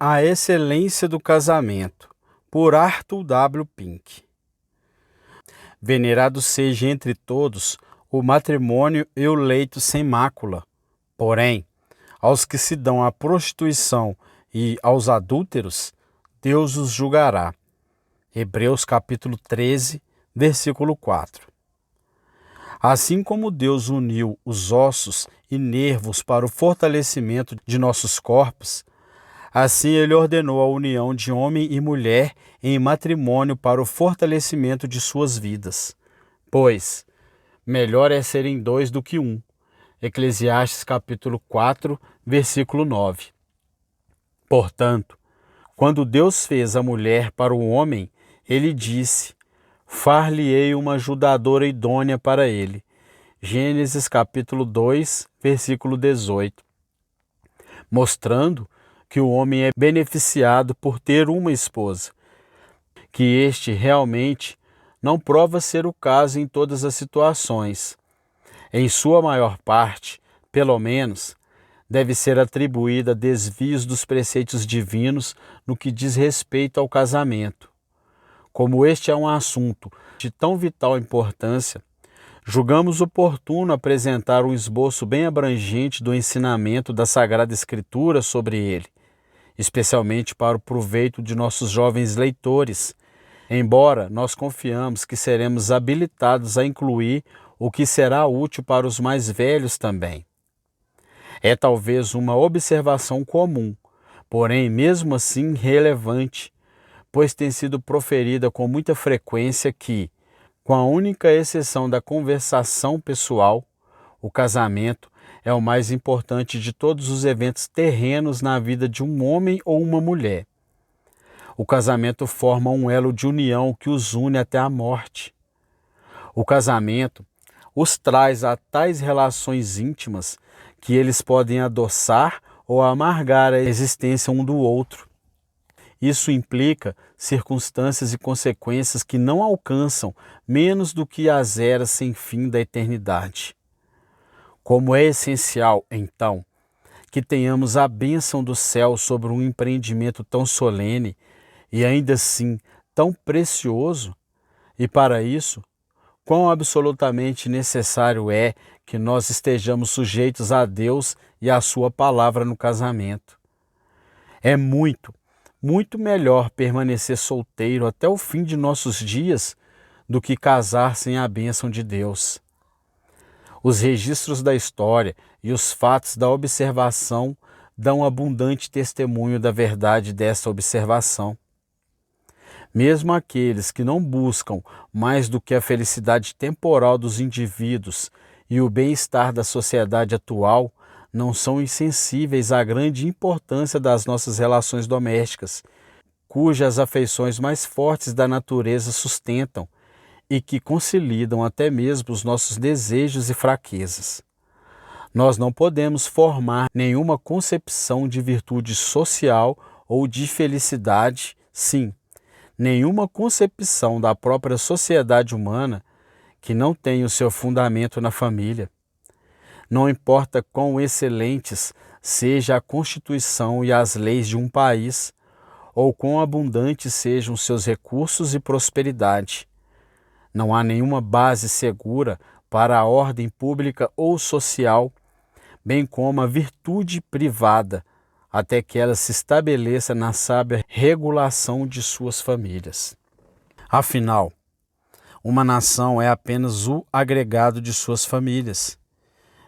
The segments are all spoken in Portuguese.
A Excelência do Casamento, por Arthur W. Pink. Venerado seja entre todos o matrimônio e o leito sem mácula. Porém, aos que se dão à prostituição e aos adúlteros, Deus os julgará. Hebreus capítulo 13, versículo 4. Assim como Deus uniu os ossos e nervos para o fortalecimento de nossos corpos, assim Ele ordenou a união de homem e mulher em matrimônio para o fortalecimento de suas vidas. Pois, melhor é serem dois do que um. Eclesiastes capítulo 4, versículo 9. Portanto, quando Deus fez a mulher para o homem, Ele disse: far-lhe-ei uma ajudadora idônea para ele. Gênesis capítulo 2, versículo 18. Mostrando que o homem é beneficiado por ter uma esposa, que este realmente não prova ser o caso em todas as situações. Em sua maior parte, pelo menos, deve ser atribuída a desvios dos preceitos divinos no que diz respeito ao casamento. Como este é um assunto de tão vital importância, julgamos oportuno apresentar um esboço bem abrangente do ensinamento da Sagrada Escritura sobre ele, especialmente para o proveito de nossos jovens leitores, embora nós confiamos que seremos habilitados a incluir o que será útil para os mais velhos também. É talvez uma observação comum, porém mesmo assim relevante, pois tem sido proferida com muita frequência que, com a única exceção da conversação pessoal, o casamento é o mais importante de todos os eventos terrenos na vida de um homem ou uma mulher. O casamento forma um elo de união que os une até a morte. O casamento os traz a tais relações íntimas que eles podem adoçar ou amargar a existência um do outro. Isso implica circunstâncias e consequências que não alcançam menos do que as eras sem fim da eternidade. Como é essencial, então, que tenhamos a bênção do céu sobre um empreendimento tão solene e ainda assim tão precioso, e para isso, quão absolutamente necessário é que nós estejamos sujeitos a Deus e à sua palavra no casamento. É muito melhor permanecer solteiro até o fim de nossos dias do que casar sem a bênção de Deus. Os registros da história e os fatos da observação dão abundante testemunho da verdade desta observação. Mesmo aqueles que não buscam mais do que a felicidade temporal dos indivíduos e o bem-estar da sociedade atual, não são insensíveis à grande importância das nossas relações domésticas, cujas afeições mais fortes da natureza sustentam e que consolidam até mesmo os nossos desejos e fraquezas. Nós não podemos formar nenhuma concepção de virtude social ou de felicidade, sim, nenhuma concepção da própria sociedade humana que não tenha o seu fundamento na família. Não importa quão excelentes seja a Constituição e as leis de um país, ou quão abundantes sejam seus recursos e prosperidade. Não há nenhuma base segura para a ordem pública ou social, bem como a virtude privada, até que ela se estabeleça na sábia regulação de suas famílias. Afinal, uma nação é apenas o agregado de suas famílias.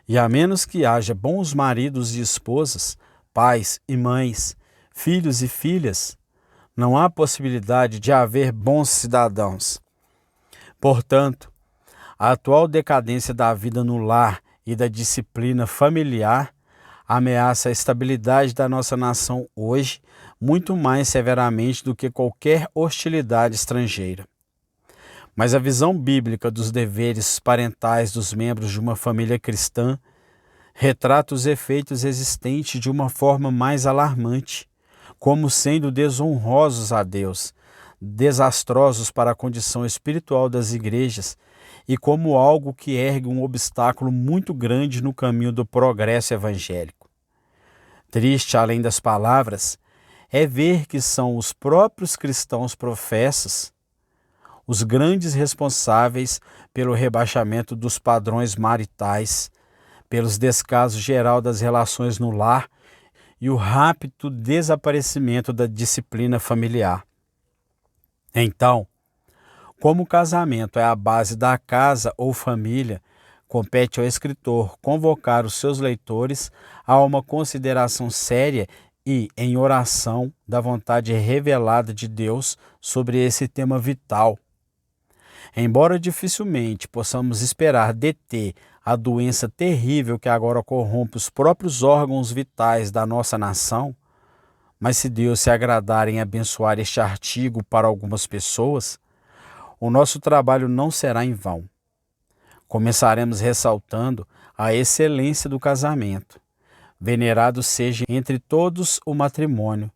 E a menos que haja bons maridos e esposas, pais e mães, filhos e filhas, não há possibilidade de haver bons cidadãos. Portanto, a atual decadência da vida no lar e da disciplina familiar ameaça a estabilidade da nossa nação hoje muito mais severamente do que qualquer hostilidade estrangeira. Mas a visão bíblica dos deveres parentais dos membros de uma família cristã retrata os efeitos existentes de uma forma mais alarmante, como sendo desonrosos a Deus, desastrosos para a condição espiritual das igrejas e como algo que ergue um obstáculo muito grande no caminho do progresso evangélico. Triste, além das palavras, é ver que são os próprios cristãos professas os grandes responsáveis pelo rebaixamento dos padrões maritais, pelos descaso geral das relações no lar e o rápido desaparecimento da disciplina familiar. Então, como o casamento é a base da casa ou família, compete ao escritor convocar os seus leitores a uma consideração séria e em oração da vontade revelada de Deus sobre esse tema vital. Embora dificilmente possamos esperar deter a doença terrível que agora corrompe os próprios órgãos vitais da nossa nação, mas se Deus se agradar em abençoar este artigo para algumas pessoas, o nosso trabalho não será em vão. Começaremos ressaltando a excelência do casamento. Venerado seja entre todos o matrimônio,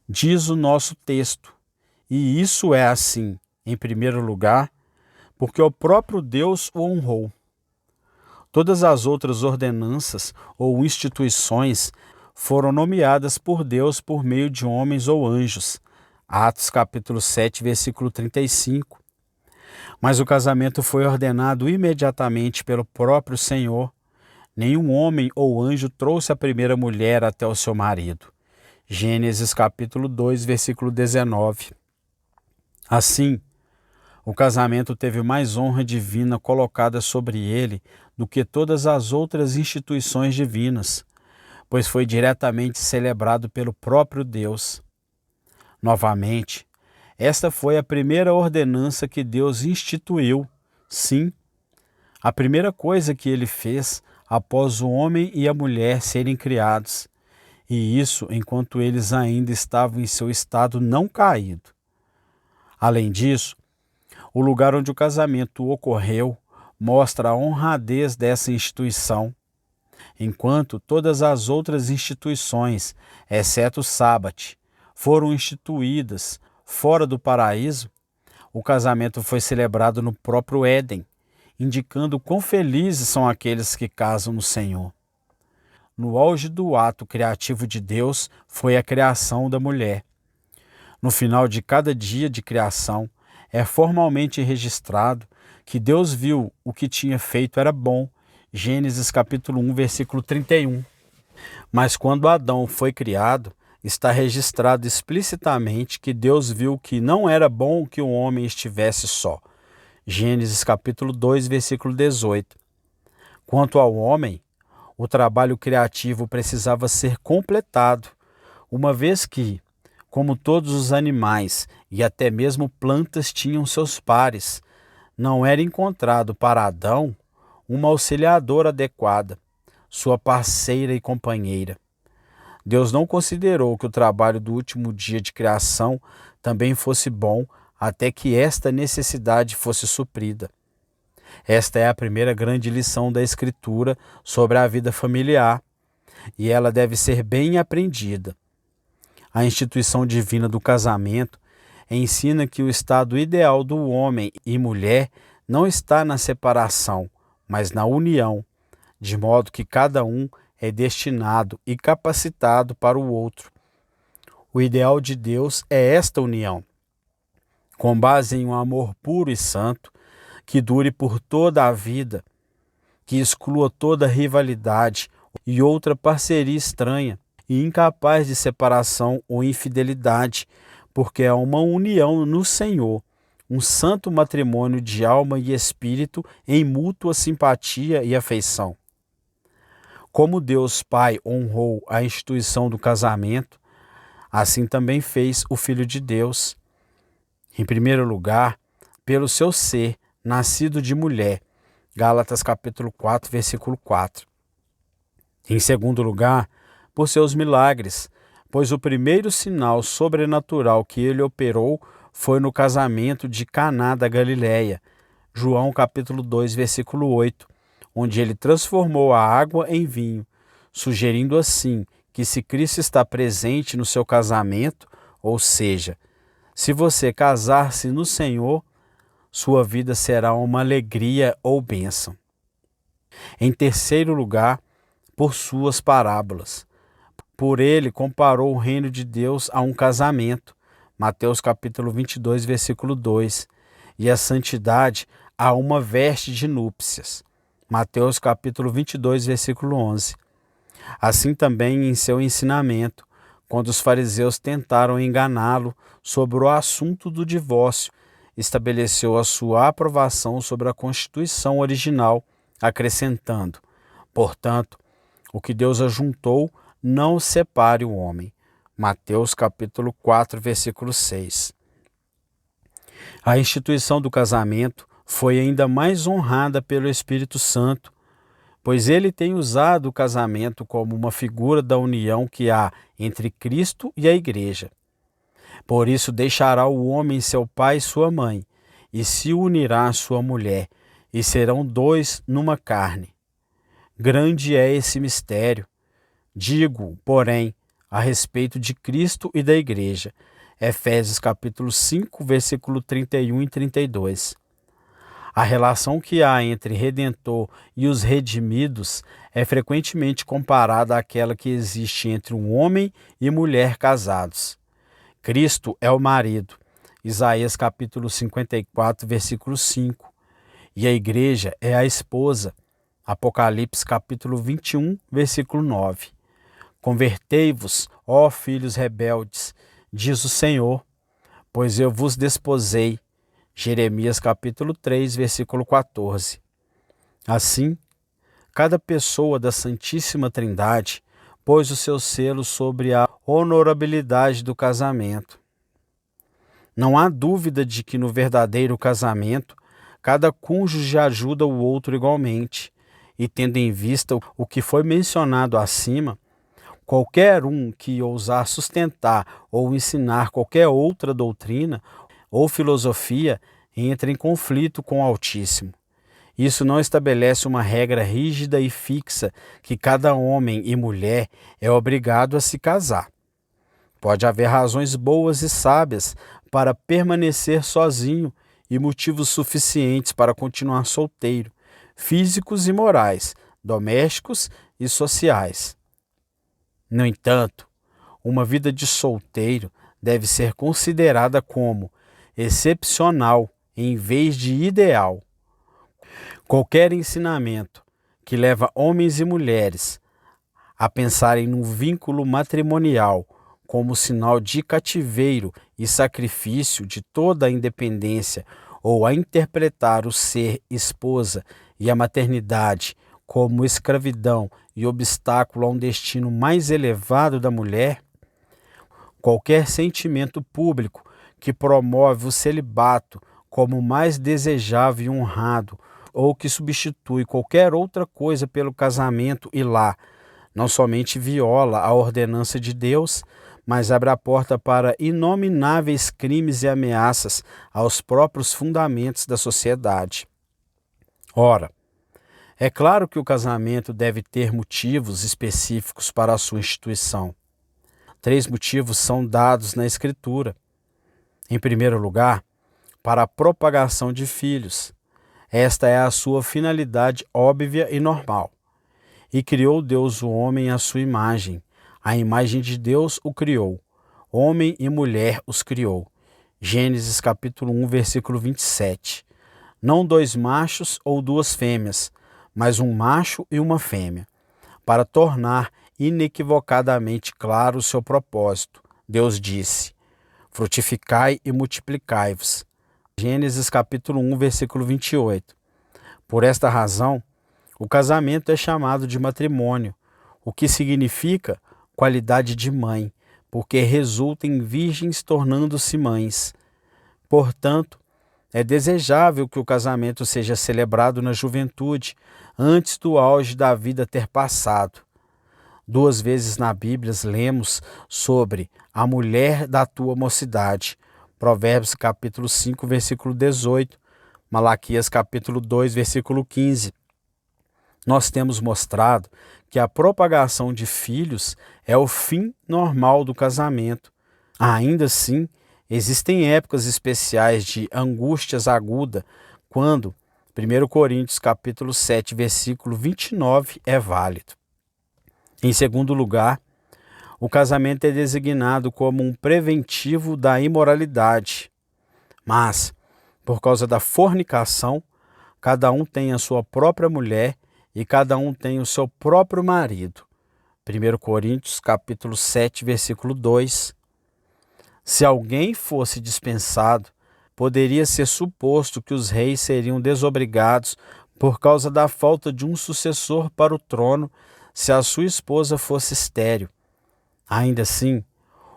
diz o nosso texto. E isso é assim, em primeiro lugar, porque o próprio Deus o honrou. Todas as outras ordenanças ou instituições foram nomeadas por Deus por meio de homens ou anjos. Atos capítulo 7, versículo 35. Mas o casamento foi ordenado imediatamente pelo próprio Senhor. Nenhum homem ou anjo trouxe a primeira mulher até o seu marido. Gênesis capítulo 2, versículo 19. Assim, o casamento teve mais honra divina colocada sobre ele do que todas as outras instituições divinas, pois foi diretamente celebrado pelo próprio Deus. Novamente, esta foi a primeira ordenança que Deus instituiu. Sim, a primeira coisa que ele fez após o homem e a mulher serem criados, e isso enquanto eles ainda estavam em seu estado não caído. Além disso, o lugar onde o casamento ocorreu mostra a honradez dessa instituição. Enquanto todas as outras instituições, exceto o sábado, foram instituídas fora do paraíso, o casamento foi celebrado no próprio Éden, indicando quão felizes são aqueles que casam no Senhor. No auge do ato criativo de Deus foi a criação da mulher. No final de cada dia de criação, é formalmente registrado que Deus viu o que tinha feito era bom. Gênesis capítulo 1, versículo 31. Mas quando Adão foi criado, está registrado explicitamente que Deus viu que não era bom que o homem estivesse só. Gênesis capítulo 2, versículo 18. Quanto ao homem, o trabalho criativo precisava ser completado, uma vez que, como todos os animais e até mesmo plantas tinham seus pares, não era encontrado para Adão uma auxiliadora adequada, sua parceira e companheira. Deus não considerou que o trabalho do último dia de criação também fosse bom até que esta necessidade fosse suprida. Esta é a primeira grande lição da Escritura sobre a vida familiar, e ela deve ser bem aprendida. A instituição divina do casamento ensina que o estado ideal do homem e mulher não está na separação, mas na união, de modo que cada um é destinado e capacitado para o outro. O ideal de Deus é esta união, com base em um amor puro e santo, que dure por toda a vida, que exclua toda rivalidade e outra parceria estranha e incapaz de separação ou infidelidade, porque é uma união no Senhor, um santo matrimônio de alma e espírito em mútua simpatia e afeição. Como Deus Pai honrou a instituição do casamento, assim também fez o Filho de Deus. Em primeiro lugar, pelo seu ser, nascido de mulher. Gálatas capítulo 4, versículo 4. Em segundo lugar, por seus milagres, pois o primeiro sinal sobrenatural que ele operou foi no casamento de Caná da Galileia. João capítulo 2, versículo 8, onde ele transformou a água em vinho, sugerindo assim que se Cristo está presente no seu casamento, ou seja, se você casar-se no Senhor, sua vida será uma alegria ou bênção. Em terceiro lugar, por suas parábolas, Por ele comparou o reino de Deus a um casamento, Mateus capítulo 22, versículo 2, e a santidade a uma veste de núpcias, Mateus capítulo 22, versículo 11. Assim também em seu ensinamento, quando os fariseus tentaram enganá-lo sobre o assunto do divórcio, estabeleceu a sua aprovação sobre a Constituição original, acrescentando: portanto, o que Deus ajuntou, não separe o homem. Mateus capítulo 4, versículo 6. A instituição do casamento foi ainda mais honrada pelo Espírito Santo, pois ele tem usado o casamento como uma figura da união que há entre Cristo e a Igreja. Por isso deixará o homem seu pai e sua mãe, e se unirá à sua mulher, e serão dois numa carne. Grande é esse mistério. Digo, porém, a respeito de Cristo e da Igreja. Efésios capítulo 5, versículo 31 e 32. A relação que há entre Redentor e os redimidos é frequentemente comparada àquela que existe entre um homem e mulher casados. Cristo é o marido, Isaías capítulo 54, versículo 5. E a Igreja é a esposa, Apocalipse capítulo 21, versículo 9. Convertei-vos, ó filhos rebeldes, diz o Senhor, pois eu vos desposei. Jeremias capítulo 3, versículo 14. Assim, cada pessoa da Santíssima Trindade pôs o seu selo sobre a honorabilidade do casamento. Não há dúvida de que no verdadeiro casamento, cada cônjuge ajuda o outro igualmente, e tendo em vista o que foi mencionado acima, qualquer um que ousar sustentar ou ensinar qualquer outra doutrina ou filosofia entra em conflito com o Altíssimo. Isso não estabelece uma regra rígida e fixa que cada homem e mulher é obrigado a se casar. Pode haver razões boas e sábias para permanecer sozinho e motivos suficientes para continuar solteiro, físicos e morais, domésticos e sociais. No entanto, uma vida de solteiro deve ser considerada como excepcional em vez de ideal. Qualquer ensinamento que leva homens e mulheres a pensarem no vínculo matrimonial como sinal de cativeiro e sacrifício de toda a independência, ou a interpretar o ser esposa e a maternidade como escravidão e obstáculo a um destino mais elevado da mulher, qualquer sentimento público que promove o celibato como mais desejável e honrado, ou que substitui qualquer outra coisa pelo casamento e lá, não somente viola a ordenança de Deus, mas abre a porta para inomináveis crimes e ameaças aos próprios fundamentos da sociedade. Ora, é claro que o casamento deve ter motivos específicos para a sua instituição. 3 motivos são dados na Escritura. Em primeiro lugar, para a propagação de filhos. Esta é a sua finalidade óbvia e normal. E criou Deus o homem à sua imagem. A imagem de Deus o criou. Homem e mulher os criou. Gênesis capítulo 1, versículo 27. Não 2 machos ou 2 fêmeas, mas um macho e uma fêmea, para tornar inequivocadamente claro o seu propósito. Deus disse: frutificai e multiplicai-vos. Gênesis capítulo 1, versículo 28. Por esta razão, o casamento é chamado de matrimônio, o que significa qualidade de mãe, porque resulta em virgens tornando-se mães. Portanto, é desejável que o casamento seja celebrado na juventude, antes do auge da vida ter passado. 2 vezes na Bíblia lemos sobre a mulher da tua mocidade. Provérbios capítulo 5, versículo 18, Malaquias capítulo 2, versículo 15. Nós temos mostrado que a propagação de filhos é o fim normal do casamento. Ainda assim, existem épocas especiais de angústias aguda, quando 1 Coríntios capítulo 7, versículo 29 é válido. Em segundo lugar, O casamento é designado como um preventivo da imoralidade, mas, por causa da fornicação, cada um tem a sua própria mulher e cada um tem o seu próprio marido. 1 Coríntios capítulo 7, versículo 2. Se alguém fosse dispensado, poderia ser suposto que os reis seriam desobrigados por causa da falta de um sucessor para o trono se a sua esposa fosse estéril. Ainda assim,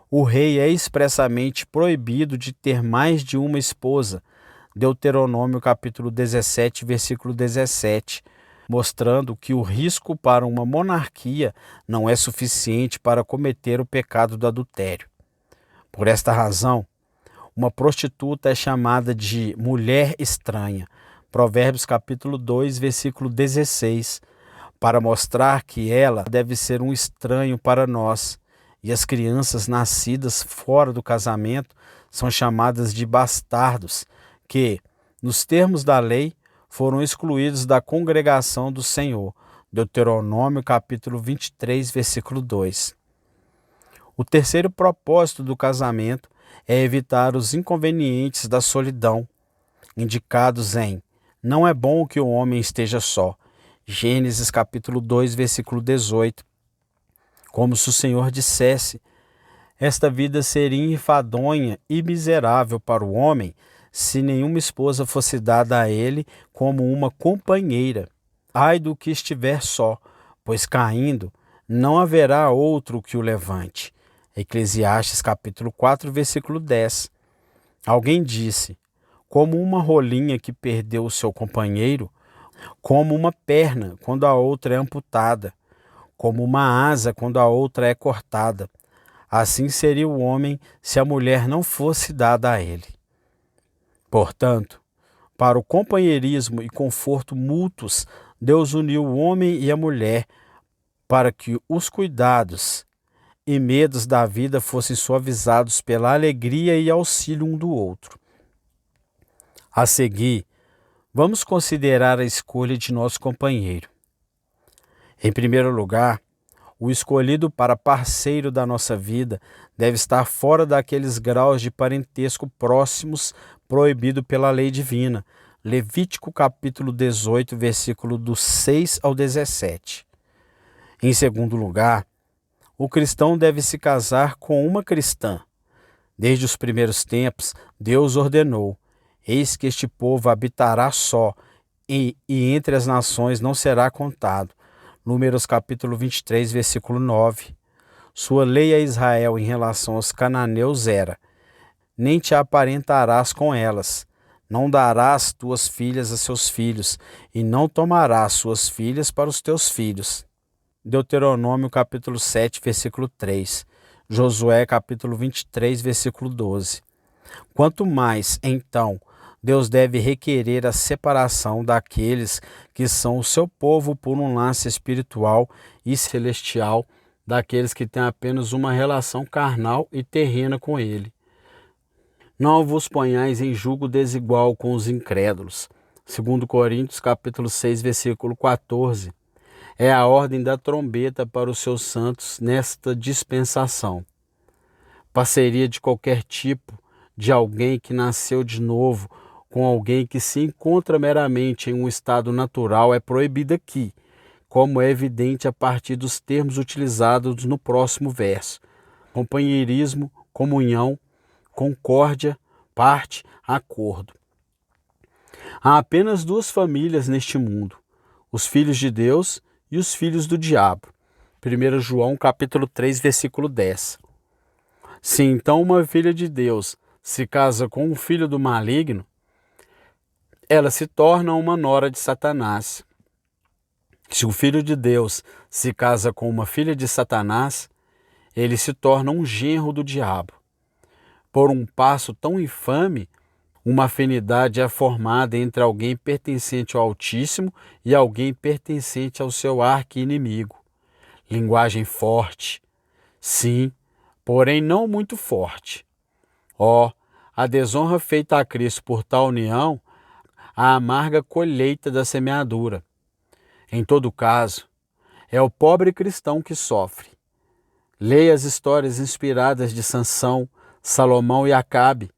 o rei é expressamente proibido de ter mais de uma esposa. Deuteronômio capítulo 17, versículo 17, mostrando que o risco para uma monarquia não é suficiente para cometer o pecado do adultério. Por esta razão, uma prostituta é chamada de mulher estranha. Provérbios capítulo 2, versículo 16, para mostrar que ela deve ser um estranho para nós. E as crianças nascidas fora do casamento são chamadas de bastardos, que, nos termos da lei, foram excluídos da congregação do Senhor. Deuteronômio capítulo 23, versículo 2. O terceiro propósito do casamento é evitar os inconvenientes da solidão, indicados em não é bom que o homem esteja só. Gênesis capítulo 2, versículo 18. Como se o Senhor dissesse, esta vida seria enfadonha e miserável para o homem se nenhuma esposa fosse dada a ele como uma companheira. Ai do que estiver só, pois caindo, não haverá outro que o levante. Eclesiastes capítulo 4, versículo 10. Alguém disse, como uma rolinha que perdeu o seu companheiro, como uma perna quando a outra é amputada, como uma asa quando a outra é cortada. Assim seria o homem se a mulher não fosse dada a ele. Portanto, para o companheirismo e conforto mútuos, Deus uniu o homem e a mulher para que os cuidados e medos da vida fossem suavizados pela alegria e auxílio um do outro. A seguir, vamos considerar a escolha de nosso companheiro. Em primeiro lugar, o escolhido para parceiro da nossa vida deve estar fora daqueles graus de parentesco próximos proibido pela lei divina. Levítico capítulo 18, versículo do 6 ao 17. Em segundo lugar, o cristão deve se casar com uma cristã. Desde os primeiros tempos, Deus ordenou, eis que este povo habitará só, e entre as nações não será contado. Números capítulo 23, versículo 9. Sua lei a Israel em relação aos cananeus era, nem te aparentarás com elas, não darás tuas filhas a seus filhos, e não tomarás suas filhas para os teus filhos. Deuteronômio capítulo 7, versículo 3. Josué capítulo 23, versículo 12. Quanto mais, então, Deus deve requerer a separação daqueles que são o seu povo por um laço espiritual e celestial, daqueles que têm apenas uma relação carnal e terrena com ele. Não vos ponhais em julgo desigual com os incrédulos. 2 Coríntios capítulo 6, versículo 14. É a ordem da trombeta para os seus santos nesta dispensação. Parceria de qualquer tipo, de alguém que nasceu de novo, com alguém que se encontra meramente em um estado natural é proibida aqui, como é evidente a partir dos termos utilizados no próximo verso. Companheirismo, comunhão, concórdia, parte, acordo. Há apenas duas famílias neste mundo, os filhos de Deus e os filhos do diabo. 1 João capítulo 3, versículo 10. Se então uma filha de Deus se casa com um filho do maligno, ela se torna uma nora de Satanás. Se o filho de Deus se casa com uma filha de Satanás, ele se torna um genro do diabo. Por um passo tão infame, uma afinidade é formada entre alguém pertencente ao Altíssimo e alguém pertencente ao seu arqui-inimigo. Linguagem forte, sim, porém não muito forte. A desonra feita a Cristo por tal união, a amarga colheita da semeadura. Em todo caso, é o pobre cristão que sofre. Leia as histórias inspiradas de Sansão, Salomão e Acabe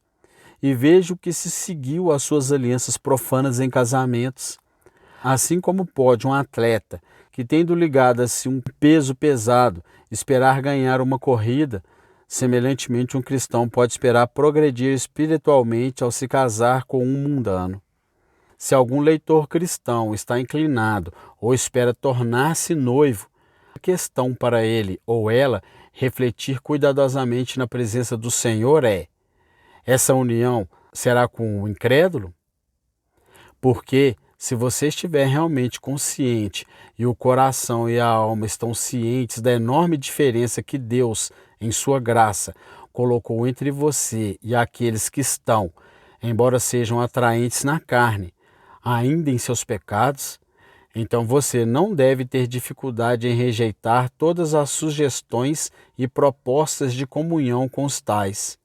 e veja o que se seguiu às suas alianças profanas em casamentos. Assim como pode um atleta que, tendo ligado a si um peso pesado, esperar ganhar uma corrida, semelhantemente um cristão pode esperar progredir espiritualmente ao se casar com um mundano. Se algum leitor cristão está inclinado ou espera tornar-se noivo, a questão para ele ou ela refletir cuidadosamente na presença do Senhor é: essa união será com o incrédulo? Porque se você estiver realmente consciente e o coração e a alma estão cientes da enorme diferença que Deus, em sua graça, colocou entre você e aqueles que estão, embora sejam atraentes na carne, ainda em seus pecados, então você não deve ter dificuldade em rejeitar todas as sugestões e propostas de comunhão com os tais.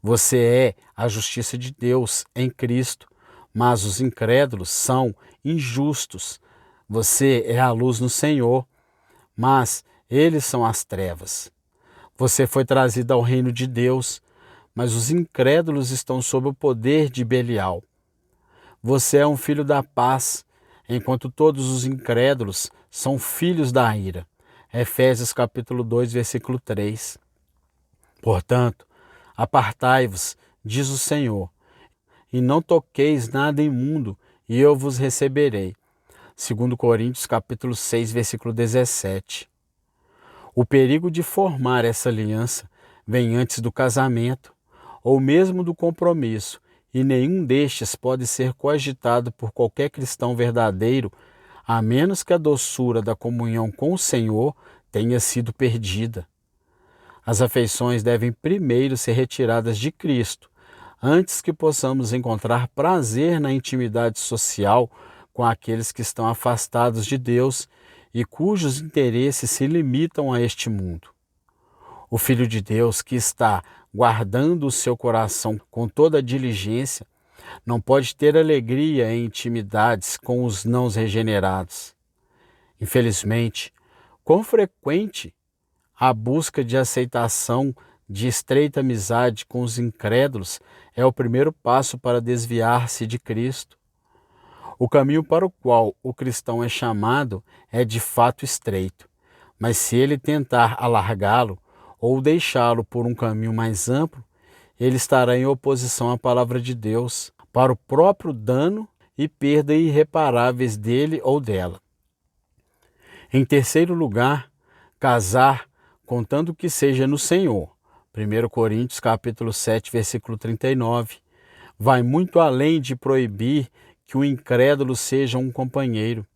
Você é a justiça de Deus em Cristo, mas os incrédulos são injustos. Você é a luz no Senhor, mas eles são as trevas. Você foi trazido ao reino de Deus, mas os incrédulos estão sob o poder de Belial. Você é um filho da paz, enquanto todos os incrédulos são filhos da ira. Efésios capítulo 2, versículo 3. Portanto, apartai-vos, diz o Senhor, e não toqueis nada imundo, e eu vos receberei. 2 Coríntios capítulo 6, versículo 17. O perigo de formar essa aliança vem antes do casamento, ou mesmo do compromisso, e nenhum destes pode ser cogitado por qualquer cristão verdadeiro, a menos que a doçura da comunhão com o Senhor tenha sido perdida. As afeições devem primeiro ser retiradas de Cristo, antes que possamos encontrar prazer na intimidade social com aqueles que estão afastados de Deus e cujos interesses se limitam a este mundo. O Filho de Deus, que está guardando o seu coração com toda a diligência, não pode ter alegria em intimidades com os não regenerados. Infelizmente, quão frequente a busca de aceitação de estreita amizade com os incrédulos é o primeiro passo para desviar-se de Cristo. O caminho para o qual o cristão é chamado é de fato estreito, mas se ele tentar alargá-lo ou deixá-lo por um caminho mais amplo, ele estará em oposição à palavra de Deus, para o próprio dano e perda irreparáveis dele ou dela. Em terceiro lugar, casar, contanto que seja no Senhor. 1 Coríntios capítulo 7, versículo 39, vai muito além de proibir que o incrédulo seja um companheiro.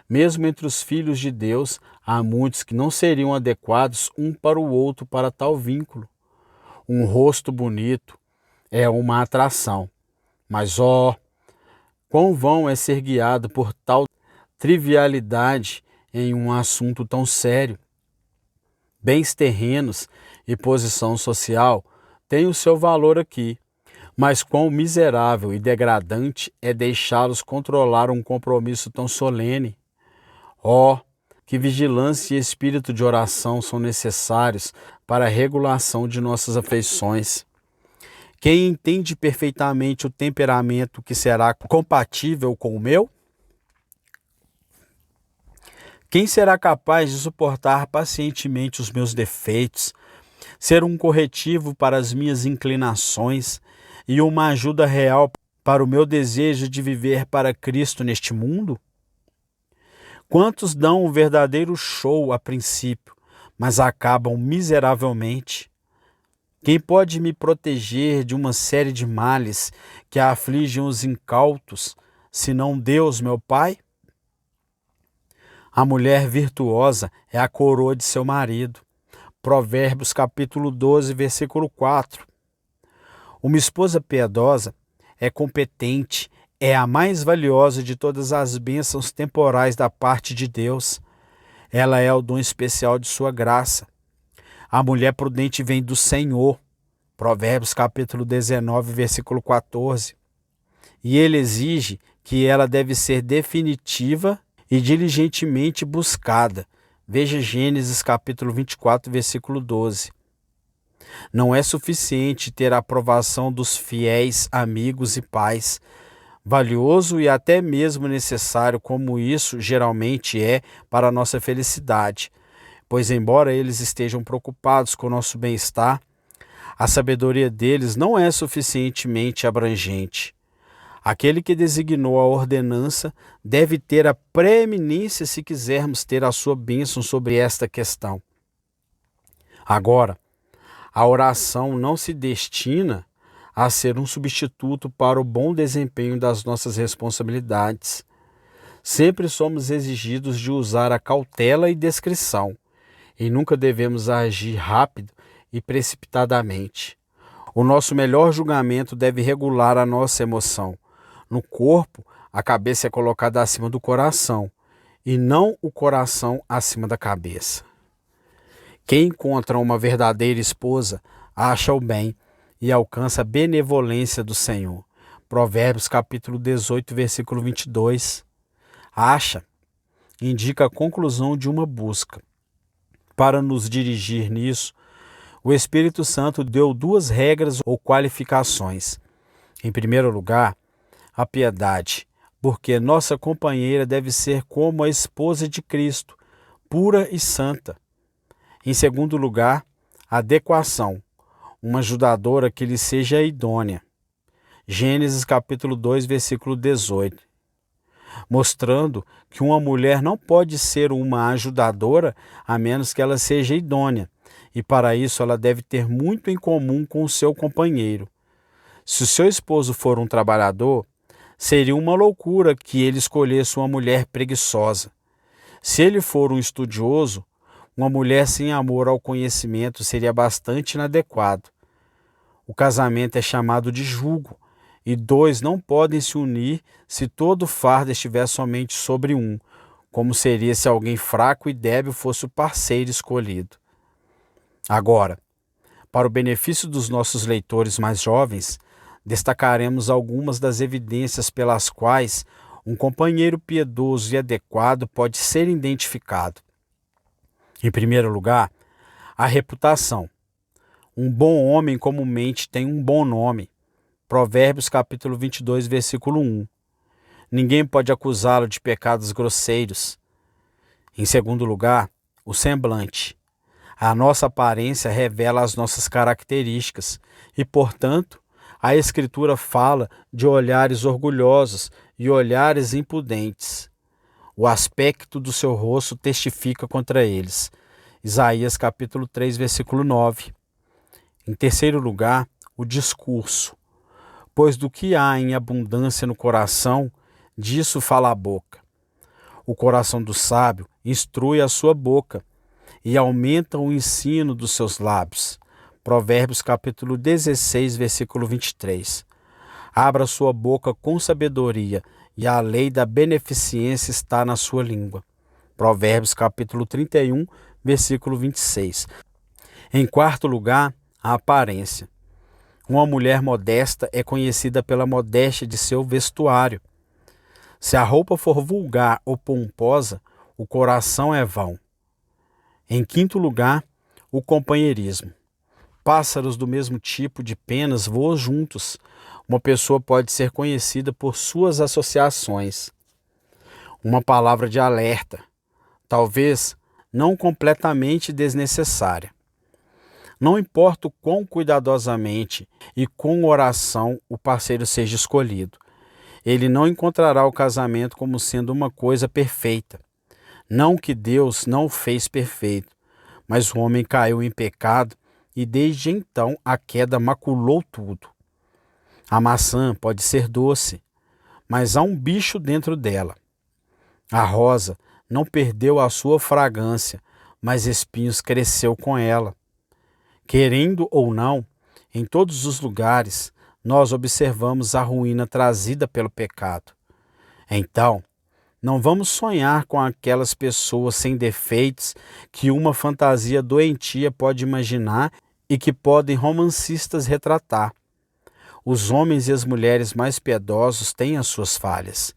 Mesmo entre os filhos de Deus, há muitos que não seriam adequados um para o outro para tal vínculo. Um rosto bonito é uma atração, mas quão vão é ser guiado por tal trivialidade em um assunto tão sério. Bens terrenos e posição social têm o seu valor aqui, mas quão miserável e degradante é deixá-los controlar um compromisso tão solene. Que vigilância e espírito de oração são necessários para a regulação de nossas afeições. Quem entende perfeitamente o temperamento que será compatível com o meu? Quem será capaz de suportar pacientemente os meus defeitos, ser um corretivo para as minhas inclinações e uma ajuda real para o meu desejo de viver para Cristo neste mundo? Quantos dão um verdadeiro show a princípio, mas acabam miseravelmente? Quem pode me proteger de uma série de males que afligem os incautos, senão Deus, meu Pai? A mulher virtuosa é a coroa de seu marido. Provérbios capítulo 12, versículo 4. Uma esposa piedosa é competente, é a mais valiosa de todas as bênçãos temporais da parte de Deus. Ela é o dom especial de sua graça. A mulher prudente vem do Senhor. Provérbios capítulo 19, versículo 14. E ele exige que ela deve ser definitiva e diligentemente buscada. Veja Gênesis capítulo 24, versículo 12. Não é suficiente ter a aprovação dos fiéis amigos e pais, valioso e até mesmo necessário como isso geralmente é para a nossa felicidade, pois embora eles estejam preocupados com o nosso bem-estar, a sabedoria deles não é suficientemente abrangente. Aquele que designou a ordenança deve ter a preeminência se quisermos ter a sua bênção sobre esta questão. Agora, a oração não se destina a ser um substituto para o bom desempenho das nossas responsabilidades. Sempre somos exigidos de usar a cautela e discrição, e nunca devemos agir rápido e precipitadamente. O nosso melhor julgamento deve regular a nossa emoção. No corpo, a cabeça é colocada acima do coração, e não o coração acima da cabeça. Quem encontra uma verdadeira esposa acha o bem e alcança a benevolência do Senhor. Provérbios capítulo 18, versículo 22. Acha indica a conclusão de uma busca. Para nos dirigir nisso, o Espírito Santo deu duas regras ou qualificações. Em primeiro lugar, a piedade, porque nossa companheira deve ser como a esposa de Cristo, pura e santa. Em segundo lugar, a adequação, uma ajudadora que lhe seja idônea. Gênesis capítulo 2, versículo 18. Mostrando que uma mulher não pode ser uma ajudadora a menos que ela seja idônea, e para isso ela deve ter muito em comum com o seu companheiro. Se o seu esposo for um trabalhador, seria uma loucura que ele escolhesse uma mulher preguiçosa. Se ele for um estudioso, uma mulher sem amor ao conhecimento seria bastante inadequado. O casamento é chamado de jugo, e dois não podem se unir se todo o fardo estiver somente sobre um, como seria se alguém fraco e débil fosse o parceiro escolhido. Agora, para o benefício dos nossos leitores mais jovens, destacaremos algumas das evidências pelas quais um companheiro piedoso e adequado pode ser identificado. Em primeiro lugar, a reputação. Um bom homem comumente tem um bom nome. Provérbios capítulo 22, versículo 1. Ninguém pode acusá-lo de pecados grosseiros. Em segundo lugar, o semblante. A nossa aparência revela as nossas características e, portanto, a Escritura fala de olhares orgulhosos e olhares impudentes. O aspecto do seu rosto testifica contra eles. Isaías capítulo 3, versículo 9. Em terceiro lugar, o discurso. Pois do que há em abundância no coração, disso fala a boca. O coração do sábio instrui a sua boca e aumenta o ensino dos seus lábios. Provérbios capítulo 16, versículo 23. Abra sua boca com sabedoria, e a lei da beneficência está na sua língua. Provérbios capítulo 31, versículo 26. Em quarto lugar, a aparência. Uma mulher modesta é conhecida pela modéstia de seu vestuário. Se a roupa for vulgar ou pomposa, o coração é vão. Em quinto lugar, o companheirismo. Pássaros do mesmo tipo de penas voam juntos. Uma pessoa pode ser conhecida por suas associações. Uma palavra de alerta, talvez não completamente desnecessária. Não importa o quão cuidadosamente e com oração o parceiro seja escolhido, ele não encontrará o casamento como sendo uma coisa perfeita. Não que Deus não o fez perfeito, mas o homem caiu em pecado e desde então a queda maculou tudo. A maçã pode ser doce, mas há um bicho dentro dela. A rosa não perdeu a sua fragrância, mas espinhos cresceu com ela. Querendo ou não, em todos os lugares, nós observamos a ruína trazida pelo pecado. Então, não vamos sonhar com aquelas pessoas sem defeitos que uma fantasia doentia pode imaginar e que podem romancistas retratar. Os homens e as mulheres mais piedosos têm as suas falhas,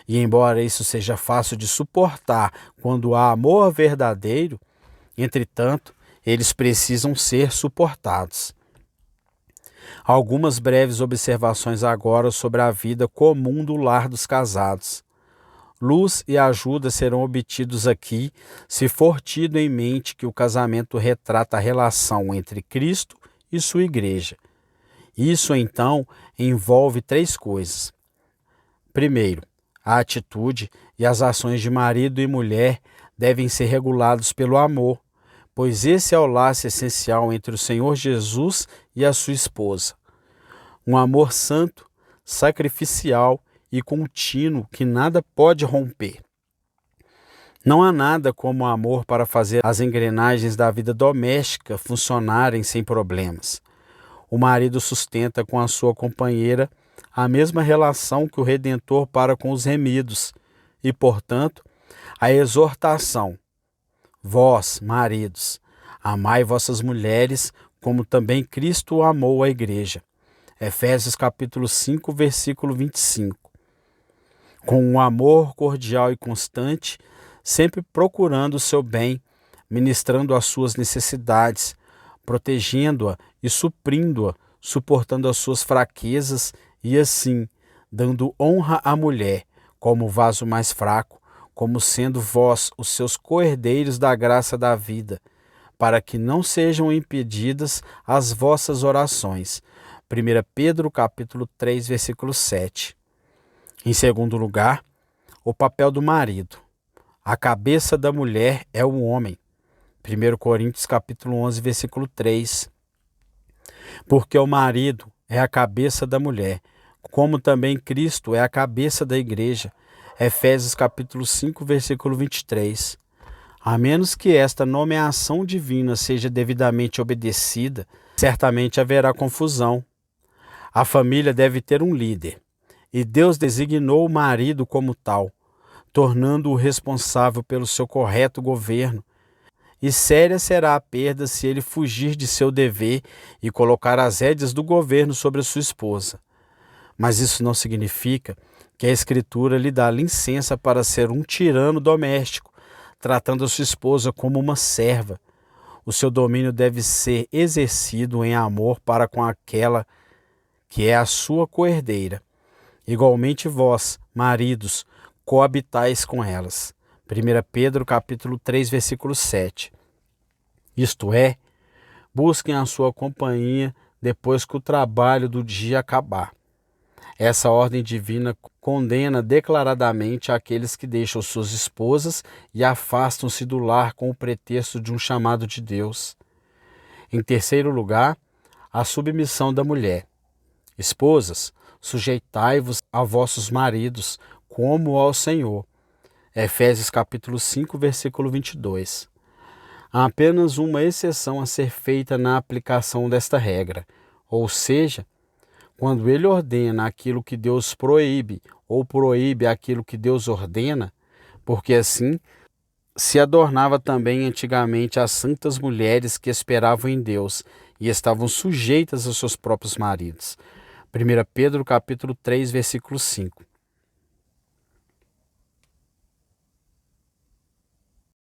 E embora isso seja fácil de suportar quando há amor verdadeiro, entretanto, eles precisam ser suportados. Algumas breves observações agora sobre a vida comum do lar dos casados. Luz e ajuda serão obtidos aqui se for tido em mente que o casamento retrata a relação entre Cristo e sua igreja. Isso, então, envolve 3 coisas. Primeiro, a atitude e as ações de marido e mulher devem ser regulados pelo amor, pois esse é o laço essencial entre o Senhor Jesus e a sua esposa. Um amor santo, sacrificial e contínuo que nada pode romper. Não há nada como o amor para fazer as engrenagens da vida doméstica funcionarem sem problemas. O marido sustenta com a sua companheira a mesma relação que o Redentor para com os remidos e, portanto, a exortação: vós, maridos, amai vossas mulheres como também Cristo amou a igreja. Efésios capítulo 5, versículo 25. Com um amor cordial e constante, sempre procurando o seu bem, ministrando as suas necessidades, protegendo-a e suprindo-a, suportando as suas fraquezas e assim, dando honra à mulher, como vaso mais fraco, como sendo vós os seus co-herdeiros da graça da vida, para que não sejam impedidas as vossas orações. 1 Pedro capítulo 3, versículo 7. Em segundo lugar, o papel do marido. A cabeça da mulher é o homem. 1 Coríntios capítulo 11, versículo 3. Porque o marido é a cabeça da mulher, como também Cristo é a cabeça da igreja. Efésios capítulo 5, versículo 23. A menos que esta nomeação divina seja devidamente obedecida, certamente haverá confusão. A família deve ter um líder, e Deus designou o marido como tal, tornando-o responsável pelo seu correto governo. E séria será a perda se ele fugir de seu dever e colocar as rédeas do governo sobre a sua esposa. Mas isso não significa que a Escritura lhe dá licença para ser um tirano doméstico, tratando a sua esposa como uma serva. O seu domínio deve ser exercido em amor para com aquela que é a sua co-herdeira. Igualmente vós, maridos, coabitais com elas. 1 Pedro capítulo 3, versículo 7. Isto é, busquem a sua companhia depois que o trabalho do dia acabar. Essa ordem divina condena declaradamente aqueles que deixam suas esposas e afastam-se do lar com o pretexto de um chamado de Deus. Em terceiro lugar, a submissão da mulher. Esposas, sujeitai-vos a vossos maridos, como ao Senhor. Efésios capítulo 5, versículo 22. Há apenas uma exceção a ser feita na aplicação desta regra, ou seja, quando ele ordena aquilo que Deus proíbe ou proíbe aquilo que Deus ordena, porque assim se adornava também antigamente as santas mulheres que esperavam em Deus e estavam sujeitas aos seus próprios maridos. 1 Pedro capítulo 3, versículo 5.